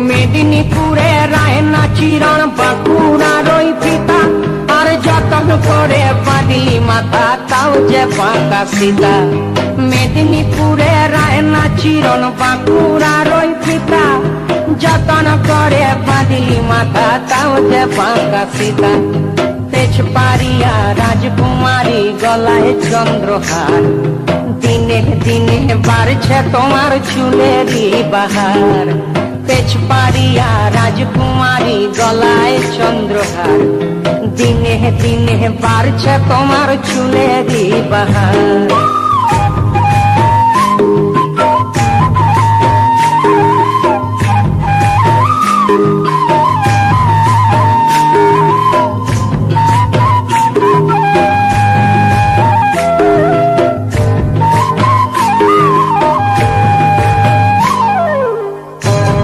মেদিনীপুরে রায়না চিরণ বাঁকুড়ার ওই ফিতা, আর যতন করে বাঁধলি মাথা তাও যে বাঁকা সীতা। মেদিনীপুরে রায়না চিরণ বাঁকুড়ার ওই ফিতা, যতন করে বাঁধলি মাথা তাও যে বাঁকা সীতা। তেজপাড়িয়া রাজকুমারী গলায় চন্দ্রহার, দিনে দিনে বাড়ছে তোমার চুলেরই বাহার। তেজপাড়িয়া রাজকুমারী গলায় চন্দ্রহার, দিনে দিনে বাড়ছে তোমার চুলেরই বাহার।